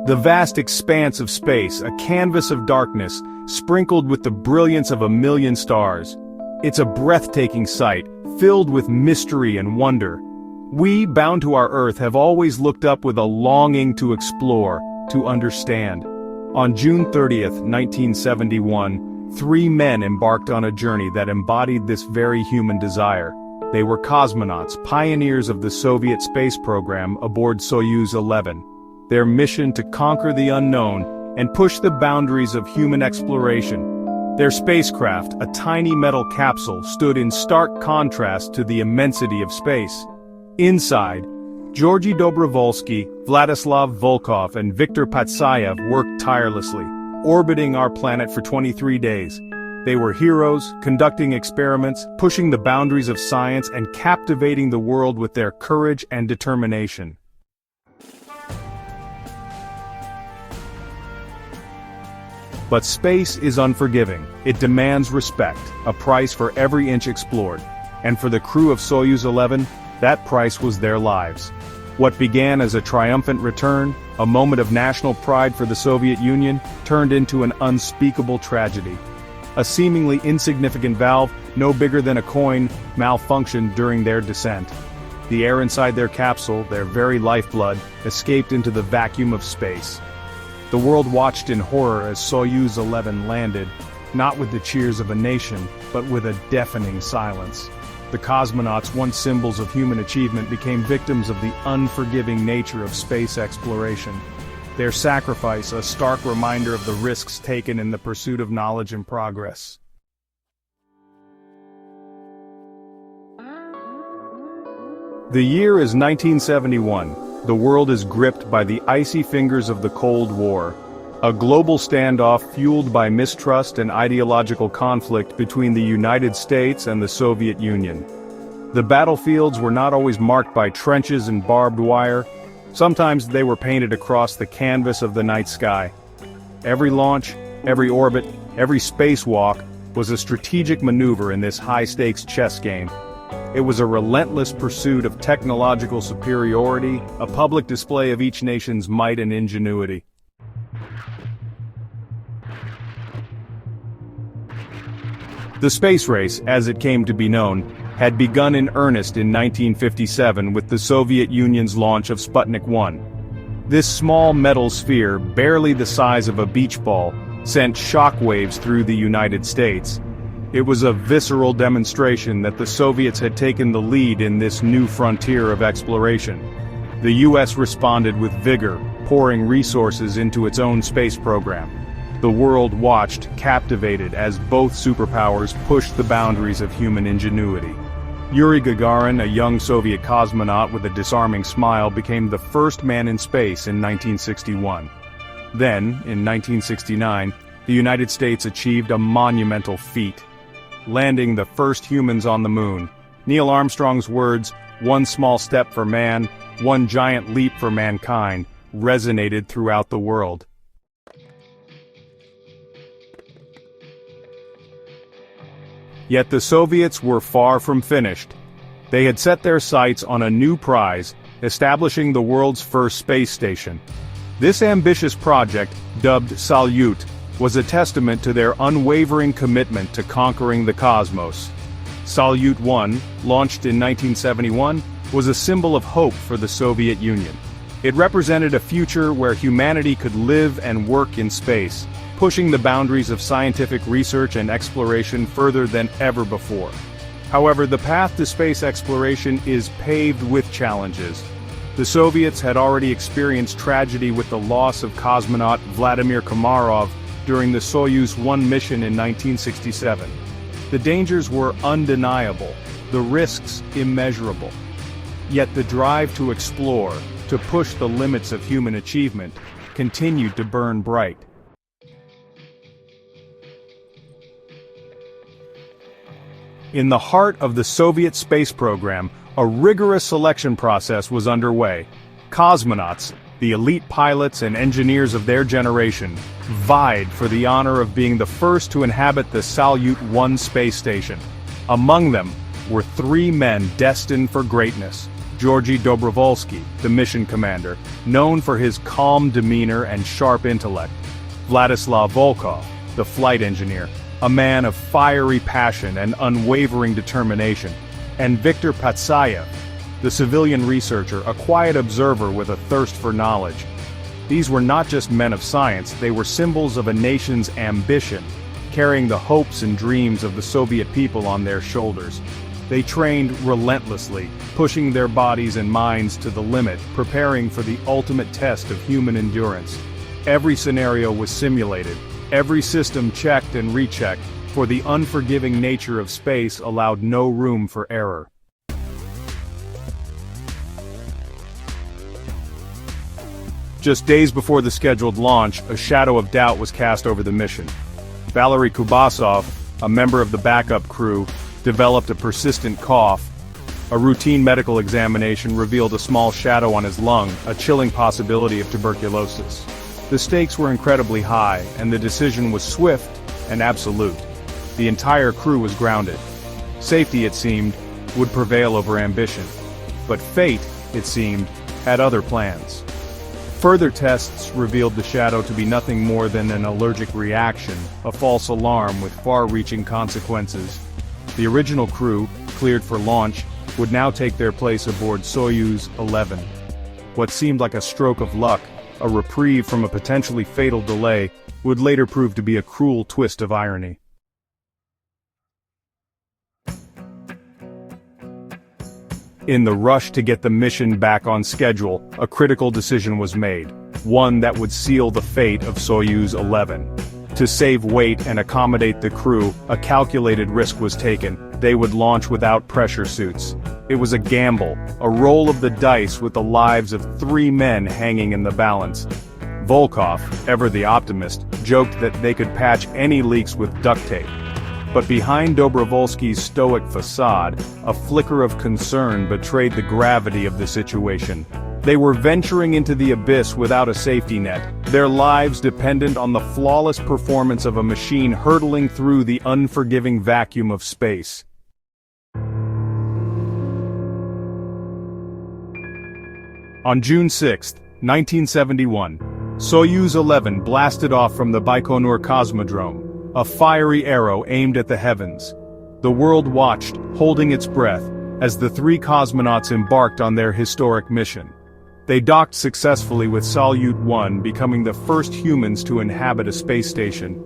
The vast expanse of space, a canvas of darkness, sprinkled with the brilliance of a million stars. It's a breathtaking sight, filled with mystery and wonder. We, bound to our Earth, have always looked up with a longing to explore, to understand. On June 30th, 1971, 3 men embarked on a journey that embodied this very human desire. They were cosmonauts, pioneers of the Soviet space program aboard Soyuz 11. Their mission to conquer the unknown and push the boundaries of human exploration. Their spacecraft, a tiny metal capsule, stood in stark contrast to the immensity of space. Inside, Georgy Dobrovolsky, Vladislav Volkov, and Viktor Patsayev worked tirelessly, orbiting our planet for 23 days. They were heroes, conducting experiments, pushing the boundaries of science, and captivating the world with their courage and determination. But space is unforgiving. It demands respect, a price for every inch explored. And for the crew of Soyuz 11, that price was their lives. What began as a triumphant return, a moment of national pride for the Soviet Union, turned into an unspeakable tragedy. A seemingly insignificant valve, no bigger than a coin, malfunctioned during their descent. The air inside their capsule, their very lifeblood, escaped into the vacuum of space. The world watched in horror as Soyuz 11 landed, not with the cheers of a nation, but with a deafening silence. The cosmonauts, once symbols of human achievement, became victims of the unforgiving nature of space exploration. Their sacrifice, a stark reminder of the risks taken in the pursuit of knowledge and progress. The year is 1971. The world is gripped by the icy fingers of the Cold War, a global standoff fueled by mistrust and ideological conflict between the United States and the Soviet Union. The battlefields were not always marked by trenches and barbed wire. Sometimes they were painted across the canvas of the night sky. Every launch, every orbit, every spacewalk was a strategic maneuver in this high-stakes chess game. It was a relentless pursuit of technological superiority, a public display of each nation's might and ingenuity. The space race, as it came to be known, had begun in earnest in 1957 with the Soviet Union's launch of Sputnik 1. This small metal sphere, barely the size of a beach ball, sent shockwaves through the United States. It was a visceral demonstration that the Soviets had taken the lead in this new frontier of exploration. The US responded with vigor, pouring resources into its own space program. The world watched, captivated, as both superpowers pushed the boundaries of human ingenuity. Yuri Gagarin, a young Soviet cosmonaut with a disarming smile, became the first man in space in 1961. Then, in 1969, the United States achieved a monumental feat, landing the first humans on the moon. Neil Armstrong's words, "One small step for man, one giant leap for mankind," resonated throughout the world. Yet the Soviets were far from finished. They had set their sights on a new prize, establishing the world's first space station. This ambitious project, dubbed Salyut, was a testament to their unwavering commitment to conquering the cosmos. Salyut 1, launched in 1971, was a symbol of hope for the Soviet Union. It represented a future where humanity could live and work in space, pushing the boundaries of scientific research and exploration further than ever before. However, the path to space exploration is paved with challenges. The Soviets had already experienced tragedy with the loss of cosmonaut Vladimir Komarov during the Soyuz 1 mission in 1967. The dangers were undeniable, the risks immeasurable. Yet the drive to explore, to push the limits of human achievement, continued to burn bright. In the heart of the Soviet space program, a rigorous selection process was underway. Cosmonauts, the elite pilots and engineers of their generation, vied for the honor of being the first to inhabit the Salyut 1 space station. Among them were 3 men destined for greatness: Georgy Dobrovolsky, the mission commander, known for his calm demeanor and sharp intellect; Vladislav Volkov, the flight engineer, a man of fiery passion and unwavering determination; and Viktor Patsayev, the civilian researcher, a quiet observer with a thirst for knowledge. These were not just men of science, they were symbols of a nation's ambition, carrying the hopes and dreams of the Soviet people on their shoulders. They trained relentlessly, pushing their bodies and minds to the limit, preparing for the ultimate test of human endurance. Every scenario was simulated, every system checked and rechecked, for the unforgiving nature of space allowed no room for error. Just days before the scheduled launch, a shadow of doubt was cast over the mission. Valery Kubasov, a member of the backup crew, developed a persistent cough. A routine medical examination revealed a small shadow on his lung, a chilling possibility of tuberculosis. The stakes were incredibly high, and the decision was swift and absolute. The entire crew was grounded. Safety, it seemed, would prevail over ambition. But fate, it seemed, had other plans. Further tests revealed the shadow to be nothing more than an allergic reaction, a false alarm with far-reaching consequences. The original crew, cleared for launch, would now take their place aboard Soyuz 11. What seemed like a stroke of luck, a reprieve from a potentially fatal delay, would later prove to be a cruel twist of irony. In the rush to get the mission back on schedule, a critical decision was made, one that would seal the fate of Soyuz 11. To save weight and accommodate the crew, a calculated risk was taken. They would launch without pressure suits. It was a gamble, a roll of the dice with the lives of 3 men hanging in the balance. Volkov, ever the optimist, joked that they could patch any leaks with duct tape. But behind Dobrovolsky's stoic facade, a flicker of concern betrayed the gravity of the situation. They were venturing into the abyss without a safety net, their lives dependent on the flawless performance of a machine hurtling through the unforgiving vacuum of space. On June 6, 1971, Soyuz 11 blasted off from the Baikonur Cosmodrome, a fiery arrow aimed at the heavens. The world watched, holding its breath, as the 3 cosmonauts embarked on their historic mission. They docked successfully with Salyut 1, becoming the first humans to inhabit a space station.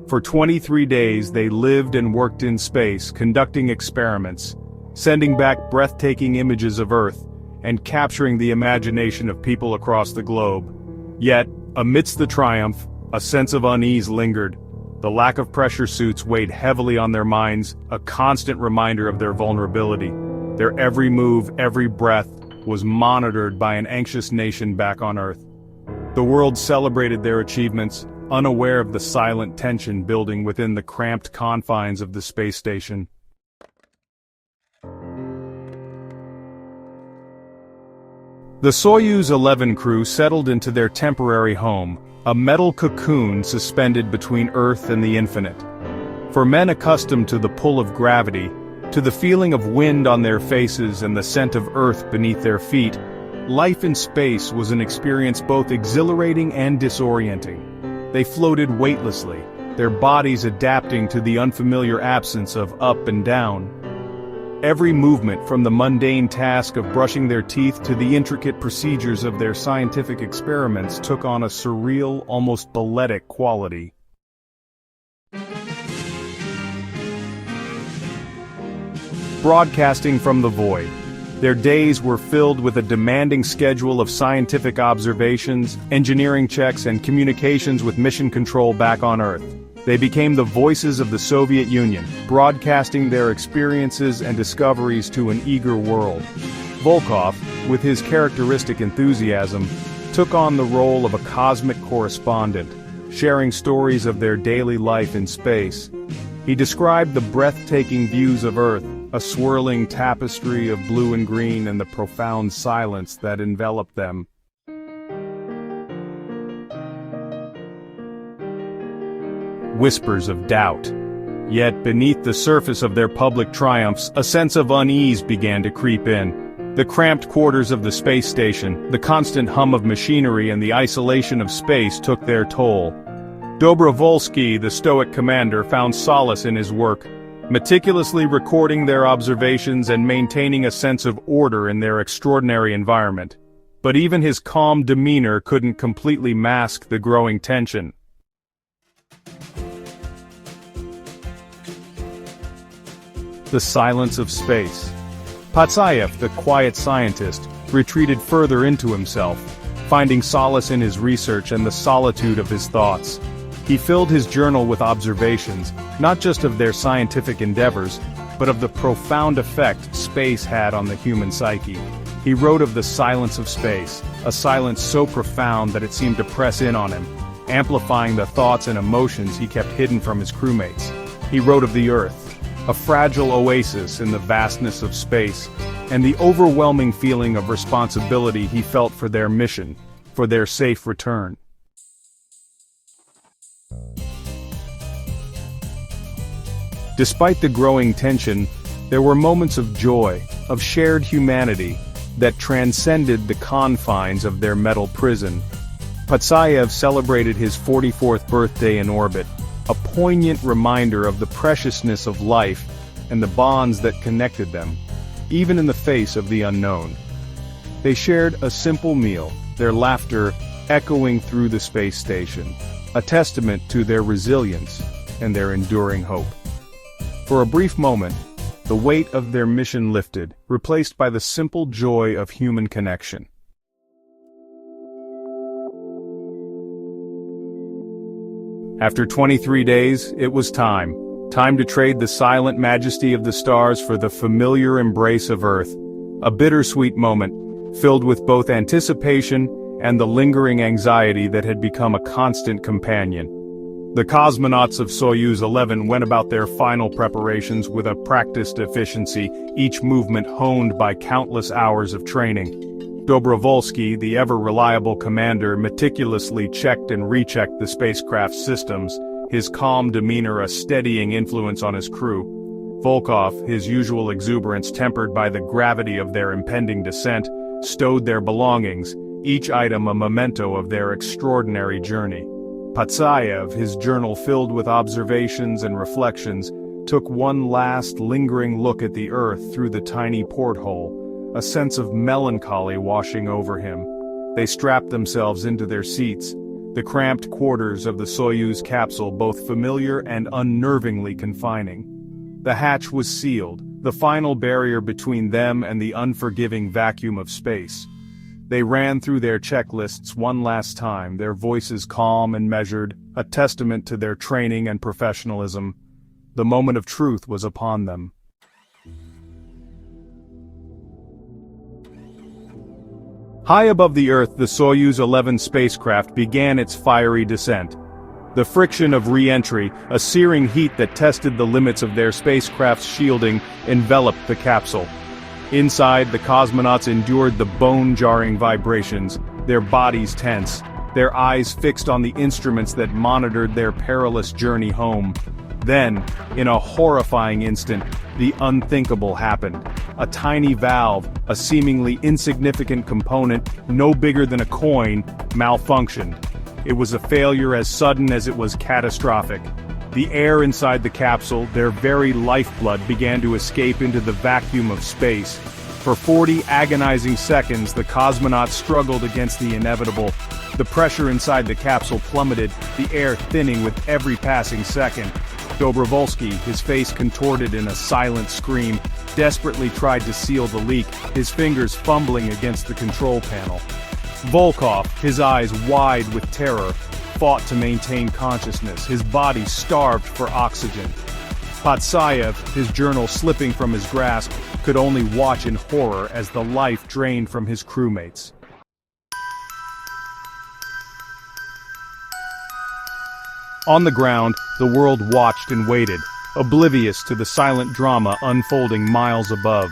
For 23 days they lived and worked in space, conducting experiments, sending back breathtaking images of Earth, and capturing the imagination of people across the globe. Yet, amidst the triumph, a sense of unease lingered. The lack of pressure suits weighed heavily on their minds, a constant reminder of their vulnerability. Their every move, every breath, was monitored by an anxious nation back on Earth. The world celebrated their achievements, unaware of the silent tension building within the cramped confines of the space station. The Soyuz 11 crew settled into their temporary home, a metal cocoon suspended between Earth and the infinite. For men accustomed to the pull of gravity, to the feeling of wind on their faces and the scent of Earth beneath their feet, life in space was an experience both exhilarating and disorienting. They floated weightlessly, their bodies adapting to the unfamiliar absence of up and down. Every movement, from the mundane task of brushing their teeth to the intricate procedures of their scientific experiments, took on a surreal, almost balletic quality. Broadcasting from the void, their days were filled with a demanding schedule of scientific observations, engineering checks, and communications with mission control back on Earth. They became the voices of the Soviet Union, broadcasting their experiences and discoveries to an eager world. Volkov, with his characteristic enthusiasm, took on the role of a cosmic correspondent, sharing stories of their daily life in space. He described the breathtaking views of Earth, a swirling tapestry of blue and green, and the profound silence that enveloped them. Whispers of doubt. Yet beneath the surface of their public triumphs, a sense of unease began to creep in. The cramped quarters of the space station, the constant hum of machinery and the isolation of space took their toll. Dobrovolsky, the stoic commander, found solace in his work, meticulously recording their observations and maintaining a sense of order in their extraordinary environment. But even his calm demeanor couldn't completely mask the growing tension. The silence of space. Patsayev, the quiet scientist, retreated further into himself, finding solace in his research and the solitude of his thoughts. He filled his journal with observations, not just of their scientific endeavors, but of the profound effect space had on the human psyche. He wrote of the silence of space, a silence so profound that it seemed to press in on him, amplifying the thoughts and emotions he kept hidden from his crewmates. He wrote of the Earth, a fragile oasis in the vastness of space, and the overwhelming feeling of responsibility he felt for their mission, for their safe return. Despite the growing tension, there were moments of joy, of shared humanity, that transcended the confines of their metal prison. Patsayev celebrated his 44th birthday in orbit, a poignant reminder of the preciousness of life and the bonds that connected them, even in the face of the unknown. They shared a simple meal, their laughter echoing through the space station, a testament to their resilience and their enduring hope. For a brief moment, the weight of their mission lifted, replaced by the simple joy of human connection. After 23 days, it was time to trade the silent majesty of the stars for the familiar embrace of Earth. A bittersweet moment, filled with both anticipation and the lingering anxiety that had become a constant companion. The cosmonauts of Soyuz 11 went about their final preparations with a practiced efficiency, each movement honed by countless hours of training. Dobrovolsky, the ever-reliable commander, meticulously checked and rechecked the spacecraft's systems, his calm demeanor a steadying influence on his crew. Volkov, his usual exuberance tempered by the gravity of their impending descent, stowed their belongings, each item a memento of their extraordinary journey. Patsayev, his journal filled with observations and reflections, took one last lingering look at the Earth through the tiny porthole, a sense of melancholy washing over him. They strapped themselves into their seats, the cramped quarters of the Soyuz capsule both familiar and unnervingly confining. The hatch was sealed, the final barrier between them and the unforgiving vacuum of space. They ran through their checklists one last time, their voices calm and measured, a testament to their training and professionalism. The moment of truth was upon them. High above the Earth, the Soyuz 11 spacecraft began its fiery descent. The friction of re-entry, a searing heat that tested the limits of their spacecraft's shielding, enveloped the capsule. Inside, the cosmonauts endured the bone-jarring vibrations, their bodies tense, their eyes fixed on the instruments that monitored their perilous journey home. Then, in a horrifying instant, the unthinkable happened. A tiny valve, a seemingly insignificant component, no bigger than a coin, malfunctioned. It was a failure as sudden as it was catastrophic. The air inside the capsule, their very lifeblood, began to escape into the vacuum of space. For 40 agonizing seconds, the cosmonauts struggled against the inevitable. The pressure inside the capsule plummeted, the air thinning with every passing second. Dobrovolsky, his face contorted in a silent scream, desperately tried to seal the leak, his fingers fumbling against the control panel. Volkov, his eyes wide with terror, fought to maintain consciousness, his body starved for oxygen. Patsayev, his journal slipping from his grasp, could only watch in horror as the life drained from his crewmates. On the ground, the world watched and waited, oblivious to the silent drama unfolding miles above.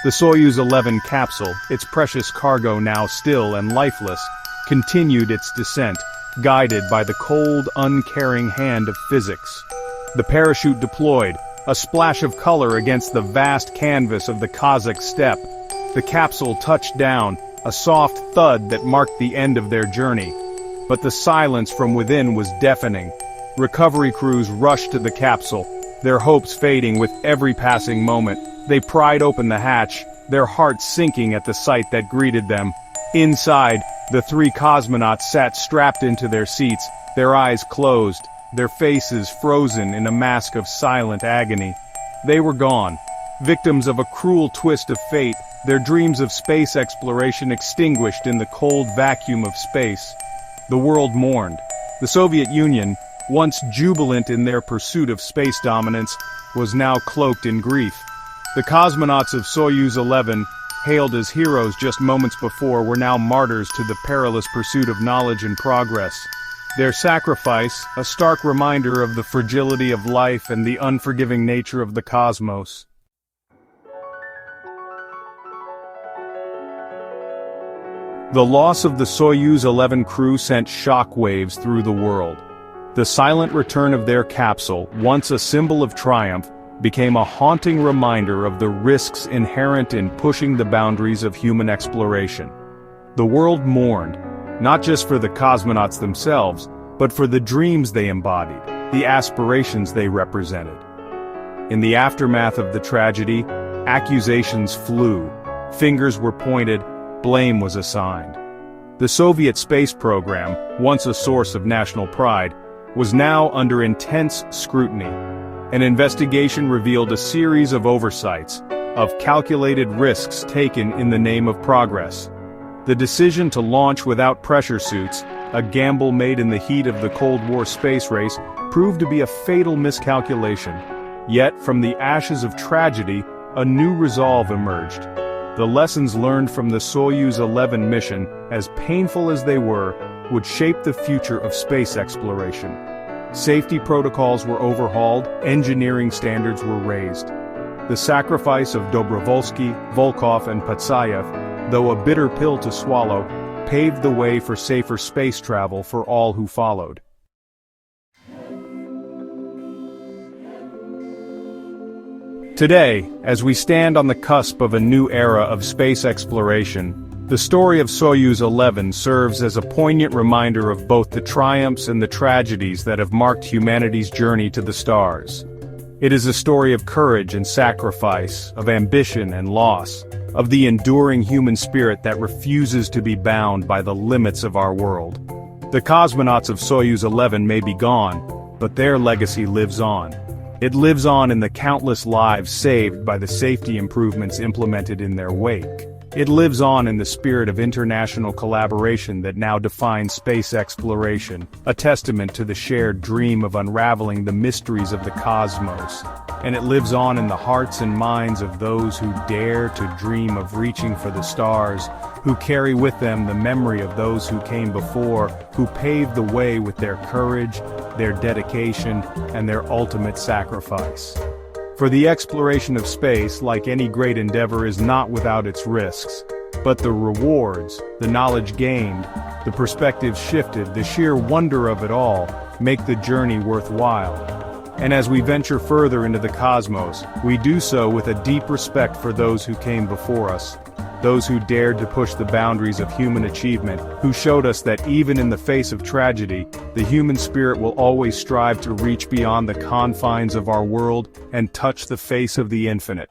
The Soyuz 11 capsule, its precious cargo now still and lifeless, continued its descent, guided by the cold, uncaring hand of physics. The parachute deployed, a splash of color against the vast canvas of the Kazakh steppe. The capsule touched down, a soft thud that marked the end of their journey. But the silence from within was deafening. Recovery crews rushed to the capsule, their hopes fading with every passing moment. They pried open the hatch, their hearts sinking at the sight that greeted them. Inside, the three cosmonauts sat strapped into their seats, their eyes closed, their faces frozen in a mask of silent agony. They were gone, victims of a cruel twist of fate, their dreams of space exploration extinguished in the cold vacuum of space. The world mourned. The Soviet Union, once jubilant in their pursuit of space dominance, was now cloaked in grief. The cosmonauts of Soyuz 11, hailed as heroes just moments before, were now martyrs to the perilous pursuit of knowledge and progress. Their sacrifice, a stark reminder of the fragility of life and the unforgiving nature of the cosmos. The loss of the Soyuz 11 crew sent shockwaves through the world. The silent return of their capsule, once a symbol of triumph, became a haunting reminder of the risks inherent in pushing the boundaries of human exploration. The world mourned, not just for the cosmonauts themselves, but for the dreams they embodied, the aspirations they represented. In the aftermath of the tragedy, accusations flew, fingers were pointed, blame was assigned. The Soviet space program, once a source of national pride, was now under intense scrutiny. An investigation revealed a series of oversights, of calculated risks taken in the name of progress. The decision to launch without pressure suits, a gamble made in the heat of the Cold War space race, proved to be a fatal miscalculation. Yet, from the ashes of tragedy, a new resolve emerged. The lessons learned from the Soyuz 11 mission, as painful as they were, would shape the future of space exploration. Safety protocols were overhauled, engineering standards were raised. The sacrifice of Dobrovolsky, Volkov, and Patsayev, though a bitter pill to swallow, paved the way for safer space travel for all who followed. Today, as we stand on the cusp of a new era of space exploration, the story of Soyuz 11 serves as a poignant reminder of both the triumphs and the tragedies that have marked humanity's journey to the stars. It is a story of courage and sacrifice, of ambition and loss, of the enduring human spirit that refuses to be bound by the limits of our world. The cosmonauts of Soyuz 11 may be gone, but their legacy lives on. It lives on in the countless lives saved by the safety improvements implemented in their wake. It lives on in the spirit of international collaboration that now defines space exploration, a testament to the shared dream of unraveling the mysteries of the cosmos. And it lives on in the hearts and minds of those who dare to dream of reaching for the stars, who carry with them the memory of those who came before, who paved the way with their courage, their dedication, and their ultimate sacrifice. For the exploration of space, like any great endeavor, is not without its risks. But the rewards, the knowledge gained, the perspectives shifted, the sheer wonder of it all, make the journey worthwhile. And as we venture further into the cosmos, we do so with a deep respect for those who came before us, those who dared to push the boundaries of human achievement, who showed us that even in the face of tragedy, the human spirit will always strive to reach beyond the confines of our world and touch the face of the infinite.